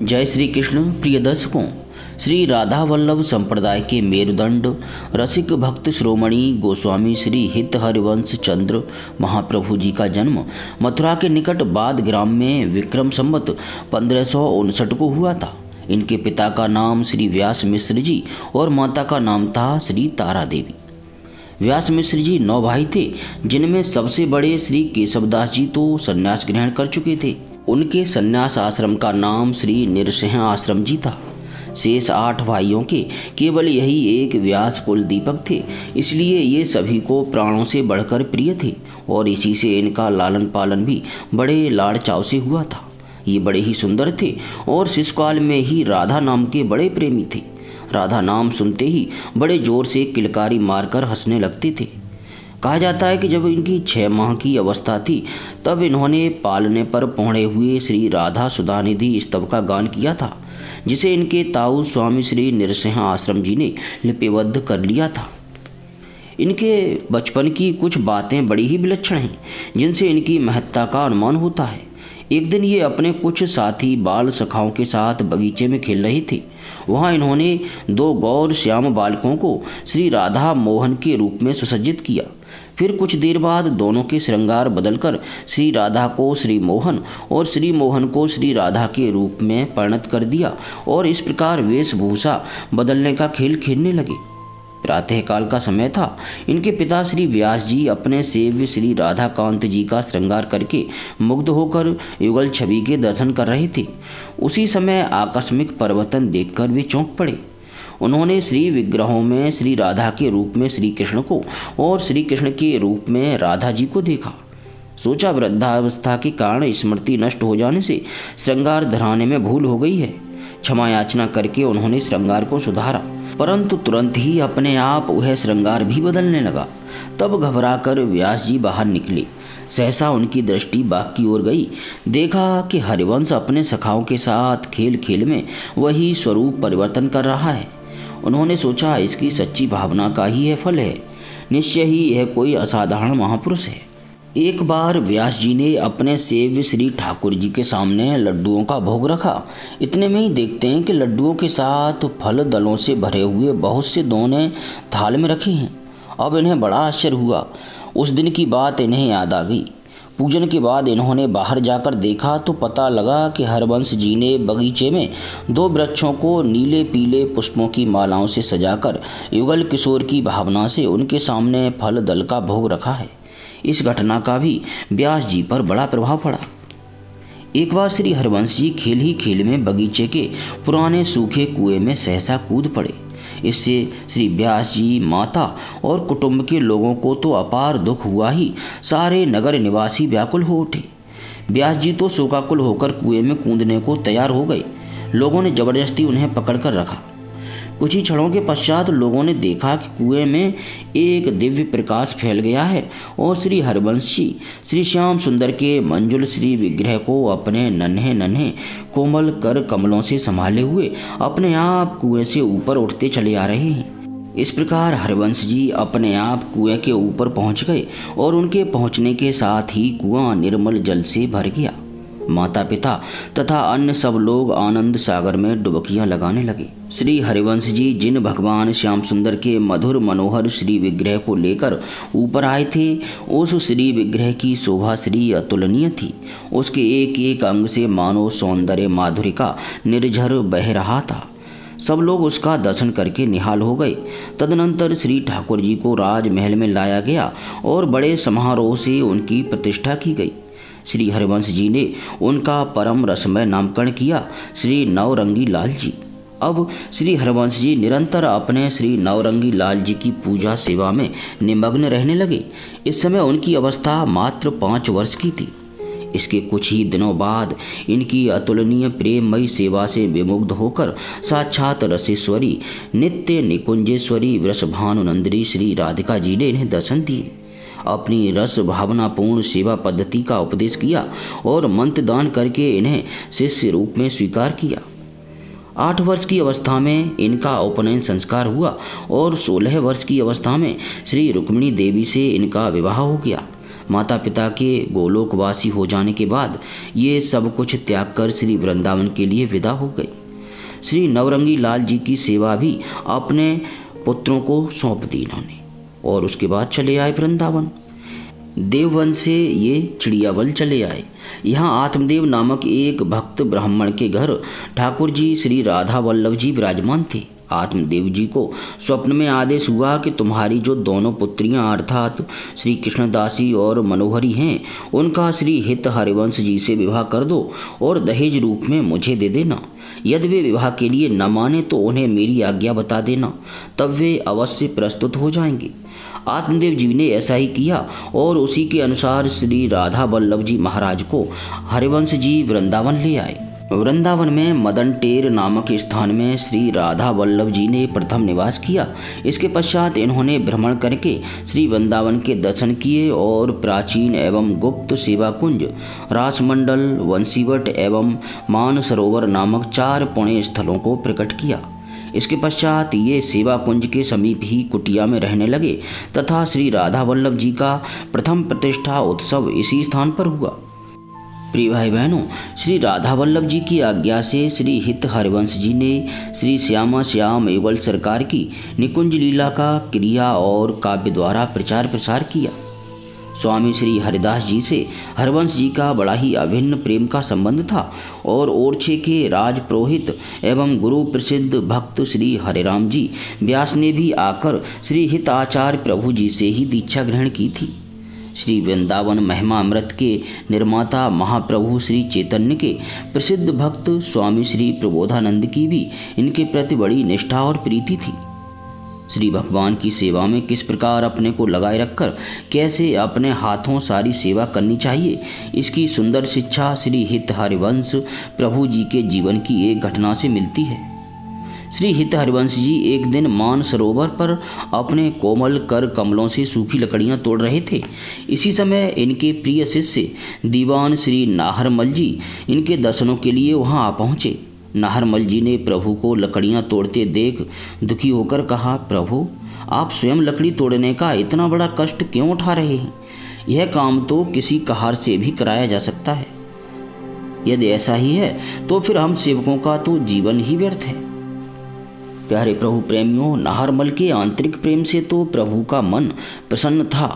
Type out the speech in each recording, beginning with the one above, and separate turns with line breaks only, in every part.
जय श्री कृष्ण। प्रिय दर्शकों, श्री राधा वल्लभ संप्रदाय के मेरुदंड रसिक भक्त श्रोमणी गोस्वामी श्री हित हरिवंश चंद्र महाप्रभु जी का जन्म मथुरा के निकट बाद ग्राम में विक्रम संवत 1559 को हुआ था। इनके पिता का नाम श्री व्यास मिश्र जी और माता का नाम था श्री तारा देवी। व्यास मिश्र जी 9 भाई थे, जिनमें सबसे बड़े श्री केशवदास जी तो संन्यास ग्रहण कर चुके थे। उनके संन्यास आश्रम का नाम श्री नृसिंह आश्रम जी था। शेष 8 भाइयों के केवल यही एक व्यास कुल दीपक थे, इसलिए ये सभी को प्राणों से बढ़कर प्रिय थे और इसी से इनका लालन पालन भी बड़े लाड़ चाव से हुआ था। ये बड़े ही सुंदर थे और शिशुकाल में ही राधा नाम के बड़े प्रेमी थे। राधा नाम सुनते ही बड़े जोर से किलकारी मारकर हंसने लगते थे। कहा जाता है कि जब इनकी 6 माह की अवस्था थी तब इन्होंने पालने पर पौड़े हुए श्री राधा सुधानिधि स्तव का गान किया था, जिसे इनके ताऊ स्वामी श्री नृसिंह आश्रम जी ने लिपिबद्ध कर लिया था। इनके बचपन की कुछ बातें बड़ी ही विलक्षण हैं, जिनसे इनकी महत्ता का अनुमान होता है। एक दिन ये अपने कुछ साथी बाल सखाओं के साथ बगीचे में खेल रहे थे। वहाँ इन्होंने 2 गौर श्याम बालकों को श्री राधा मोहन के रूप में सुसज्जित किया। फिर कुछ देर बाद दोनों के श्रृंगार बदलकर श्री राधा को श्री मोहन और श्री मोहन को श्री राधा के रूप में परिणत कर दिया और इस प्रकार वेशभूषा बदलने का खेल खेलने लगे। प्रातःकाल का समय था। इनके पिता श्री व्यास जी अपने सेव्य श्री राधा कांत जी का श्रृंगार करके मुग्ध होकर युगल छवि के दर्शन कर रहे थे। उसी समय आकस्मिक परिवर्तन देखकर वे चौंक पड़े। उन्होंने श्री विग्रहों में श्री राधा के रूप में श्री कृष्ण को और श्री कृष्ण के रूप में राधा जी को देखा। सोचा वृद्धावस्था के कारण स्मृति नष्ट हो जाने से श्रृंगार धराने में भूल हो गई है। क्षमा याचना करके उन्होंने श्रृंगार को सुधारा, परंतु तुरंत ही अपने आप वह श्रृंगार भी बदलने लगा। तब घबराकर व्यास जी बाहर निकले। सहसा उनकी दृष्टि बाग की ओर गई। देखा कि हरिवंश अपने सखाओं के साथ खेल खेल में वही स्वरूप परिवर्तन कर रहा है। उन्होंने सोचा, इसकी सच्ची भावना का ही यह फल है। निश्चय ही यह कोई असाधारण महापुरुष है। एक बार व्यास जी ने अपने सेव्य श्री ठाकुर जी के सामने लड्डुओं का भोग रखा। इतने में ही देखते हैं कि लड्डुओं के साथ फल दलों से भरे हुए बहुत से दोने थाल में रखे हैं। अब इन्हें बड़ा आश्चर्य हुआ। उस दिन की बात इन्हें याद आ गई। पूजन के बाद इन्होंने बाहर जाकर देखा तो पता लगा कि हरवंश जी ने बगीचे में 2 वृक्षों को नीले पीले पुष्पों की मालाओं से सजाकर युगल किशोर की भावना से उनके सामने फल दल का भोग रखा है। इस घटना का भी व्यास जी पर बड़ा प्रभाव पड़ा। एक बार श्री हरवंश जी खेल ही खेल में बगीचे के पुराने सूखे कुएं में सहसा कूद पड़े। इससे श्री व्यास जी, माता और कुटुंब के लोगों को तो अपार दुख हुआ ही, सारे नगर निवासी व्याकुल हो उठे। व्यास जी तो शोकाकुल होकर कुएं में कूदने को तैयार हो गए। लोगों ने जबरदस्ती उन्हें पकड़कर रखा। कुछ ही क्षणों के पश्चात लोगों ने देखा कि कुएं में एक दिव्य प्रकाश फैल गया है और श्री हरवंश जी श्री श्याम सुंदर के मंजुल श्री विग्रह को अपने नन्हे नन्हे कोमल कर कमलों से संभाले हुए अपने आप कुएं से ऊपर उठते चले आ रहे हैं। इस प्रकार हरवंश जी अपने आप कुएं के ऊपर पहुंच गए और उनके पहुंचने के साथ ही कुआं निर्मल जल से भर गया। माता पिता तथा अन्य सब लोग आनंद सागर में डुबकियां लगाने लगे। श्री हरिवंश जी जिन भगवान श्याम सुंदर के मधुर मनोहर श्री विग्रह को लेकर ऊपर आए थे, उस श्री विग्रह की शोभा श्री अतुलनीय थी। उसके एक एक अंग से मानो सौंदर्य माधुरी का निर्झर बह रहा था। सब लोग उसका दर्शन करके निहाल हो गए। तदनंतर श्री ठाकुर जी को राजमहल में लाया गया और बड़े समारोह से उनकी प्रतिष्ठा की गई। श्री हरिवंश जी ने उनका परम रसमय नामकरण किया, श्री नवरंगी लाल जी। अब श्री हरवंश जी निरंतर अपने श्री नवरंगी लाल जी की पूजा सेवा में निमग्न रहने लगे। इस समय उनकी अवस्था मात्र 5 वर्ष की थी। इसके कुछ ही दिनों बाद इनकी अतुलनीय प्रेममयी सेवा से विमुग्ध होकर साक्षात रसेश्वरी नित्य निकुंजेश्वरी वृषभानुनंदिनी श्री राधिका जी ने इन्हें दर्शन दिए। अपनी रस भावनापूर्ण सेवा पद्धति का उपदेश किया और मंत्र दान करके इन्हें शिष्य रूप में स्वीकार किया। 8 वर्ष की अवस्था में इनका उपनयन संस्कार हुआ और 16 वर्ष की अवस्था में श्री रुक्मिणी देवी से इनका विवाह हो गया। माता पिता के गोलोकवासी हो जाने के बाद ये सब कुछ त्याग कर श्री वृंदावन के लिए विदा हो गई। श्री नवरंगी लाल जी की सेवा भी अपने पुत्रों को सौंप दी इन्होंने और उसके बाद चले आए वृंदावन। देववन से ये चिड़ियावल चले आए। यहाँ आत्मदेव नामक एक भक्त ब्राह्मण के घर ठाकुर जी श्री राधा वल्लभ जी विराजमान थे। आत्मदेव जी को स्वप्न में आदेश हुआ कि तुम्हारी जो दोनों पुत्रियां अर्थात श्री कृष्णदासी और मनोहरी हैं, उनका श्री हित हरिवंश जी से विवाह कर दो और दहेज रूप में मुझे दे देना। यदि वे विवाह के लिए न माने तो उन्हें मेरी आज्ञा बता देना, तब वे अवश्य प्रस्तुत हो जाएंगे। आत्मदेव जी ने ऐसा ही किया और उसी के अनुसार श्री राधा वल्लभ जी महाराज को हरिवंश जी वृंदावन ले आए। वृंदावन में मदन टेर नामक स्थान में श्री राधा वल्लभ जी ने प्रथम निवास किया। इसके पश्चात इन्होंने भ्रमण करके श्री वृंदावन के दर्शन किए और प्राचीन एवं गुप्त सेवा कुंज, रासमंडल, वंशीवट एवं मानसरोवर नामक 4 पुण्य स्थलों को प्रकट किया। इसके पश्चात ये सेवा कुंज के समीप ही कुटिया में रहने लगे तथा श्री राधा वल्लभ जी का प्रथम प्रतिष्ठा उत्सव इसी स्थान पर हुआ। प्रिय भाई बहनों, श्री राधा वल्लभ जी की आज्ञा से श्री हित हरिवंश जी ने श्री श्यामा श्याम युगल सरकार की निकुंज लीला का क्रिया और काव्य द्वारा प्रचार प्रसार किया। स्वामी श्री हरिदास जी से हरिवंश जी का बड़ा ही अभिन्न प्रेम का संबंध था और ओरछे के राजपुरोहित एवं गुरु प्रसिद्ध भक्त श्री हरिराम जी व्यास ने भी आकर श्री हित आचार्य प्रभु जी से ही दीक्षा ग्रहण की थी। श्री वृंदावन महिमा अमृत के निर्माता महाप्रभु श्री चैतन्य के प्रसिद्ध भक्त स्वामी श्री प्रबोधानंद की भी इनके प्रति बड़ी निष्ठा और प्रीति थी। श्री भगवान की सेवा में किस प्रकार अपने को लगाए रखकर कैसे अपने हाथों सारी सेवा करनी चाहिए, इसकी सुंदर शिक्षा श्री हित हरिवंश प्रभु जी के जीवन की एक घटना से मिलती है। श्री हित हरिवंश जी एक दिन मानसरोवर पर अपने कोमल कर कमलों से सूखी लकड़ियां तोड़ रहे थे। इसी समय इनके प्रिय शिष्य दीवान श्री नाहरमल जी इनके दर्शनों के लिए वहां आ पहुंचे। नाहरमल जी ने प्रभु को लकड़ियां तोड़ते देख दुखी होकर कहा, प्रभु आप स्वयं लकड़ी तोड़ने का इतना बड़ा कष्ट क्यों उठा रहे हैं? यह काम तो किसी कहार से भी कराया जा सकता है। यदि ऐसा ही है तो फिर हम सेवकों का तो जीवन ही व्यर्थ है। प्यारे प्रभु प्रेमियों, नाहरमल के आंतरिक प्रेम से तो प्रभु का मन प्रसन्न था,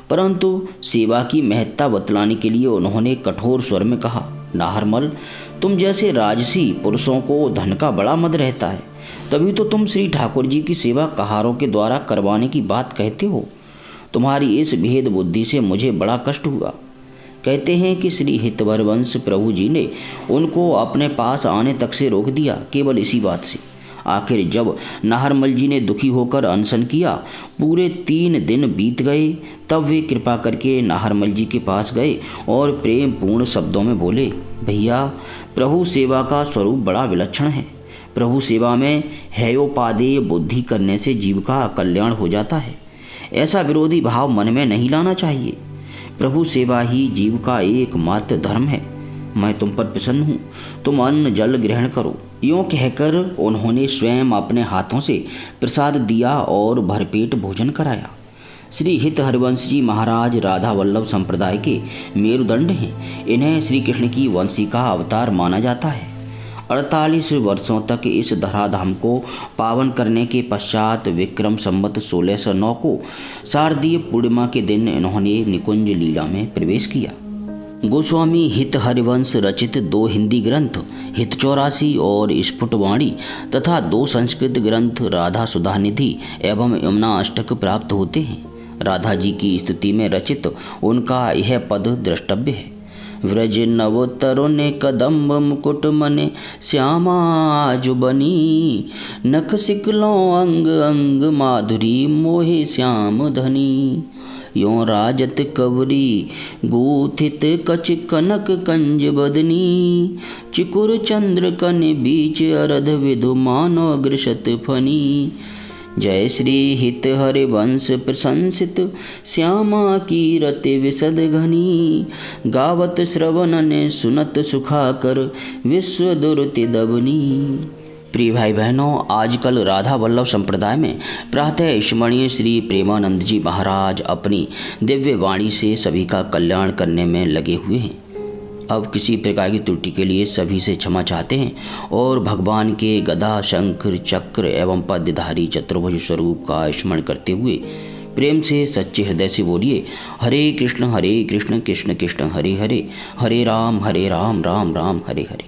परंतु सेवा की महत्ता बतलाने के लिए उन्होंने कठोर स्वर में कहा, नाहरमल तुम जैसे राजसी पुरुषों को धन का बड़ा मद रहता है, तभी तो तुम श्री ठाकुर जी की सेवा कहारों के द्वारा करवाने की बात कहते हो। तुम्हारी इस भेद बुद्धि से मुझे बड़ा कष्ट हुआ। कहते हैं कि श्री हितवरवंश प्रभु जी ने उनको अपने पास आने तक से रोक दिया, केवल इसी बात से। आखिर जब नाहरमल जी ने दुखी होकर अनशन किया, पूरे 3 दिन बीत गए, तब वे कृपा करके नाहरमल जी के पास गए और प्रेम पूर्ण शब्दों में बोले, भैया प्रभु सेवा का स्वरूप बड़ा विलक्षण है। प्रभु सेवा में हेयोपादेय बुद्धि करने से जीव का कल्याण हो जाता है। ऐसा विरोधी भाव मन में नहीं लाना चाहिए। प्रभु सेवा ही जीव का एकमात्र धर्म है। मैं तुम पर प्रसन्न हूँ, तुम अन्न जल ग्रहण करो। यूँ कहकर उन्होंने स्वयं अपने हाथों से प्रसाद दिया और भरपेट भोजन कराया। श्री हित हरिवंश जी महाराज राधा वल्लभ संप्रदाय के मेरुदंड हैं। इन्हें श्री कृष्ण की वंशी का अवतार माना जाता है। 48 वर्षों तक इस धराधाम को पावन करने के पश्चात विक्रम संवत 1609 को शारदीय पूर्णिमा के दिन इन्होंने निकुंज लीला में प्रवेश किया। गोस्वामी हित हरिवंश रचित 2 हिंदी ग्रंथ हित 84 और स्फुटवाणी तथा 2 संस्कृत ग्रंथ राधा सुधानिधि एवं यमुना अष्टक प्राप्त होते हैं। राधा जी की स्तुति में रचित उनका यह पद द्रष्टव्य है। व्रज नव तरुण कदम्ब मुकुट मने श्यामा जो बनी, नख सिकलों अंग अंग माधुरी मोहे श्याम धनी। यों राजत कवरी गूथित कच कनक कंज बदनी, चिकुर चंद्र कन बीच अरध विधु मानो अग्रशत फनी। जय श्री हित हरिवंश प्रशंसित श्यामा की रति विशद घनी, गावत श्रवण ने सुनत सुखाकर विश्व दुर्ति दबनी। प्रिय भाई बहनों, आजकल राधा वल्लभ संप्रदाय में प्रातः स्मरणीय श्री प्रेमानंद जी महाराज अपनी दिव्य वाणी से सभी का कल्याण करने में लगे हुए हैं। अब किसी प्रकार की त्रुटि के लिए सभी से क्षमा चाहते हैं और भगवान के गदा, शंख, चक्र एवं पद्मधारी चतुर्भुज स्वरूप का स्मरण करते हुए प्रेम से सच्चे हृदय से बोलिए, हरे कृष्ण कृष्ण कृष्ण हरे हरे, हरे राम राम राम हरे हरे।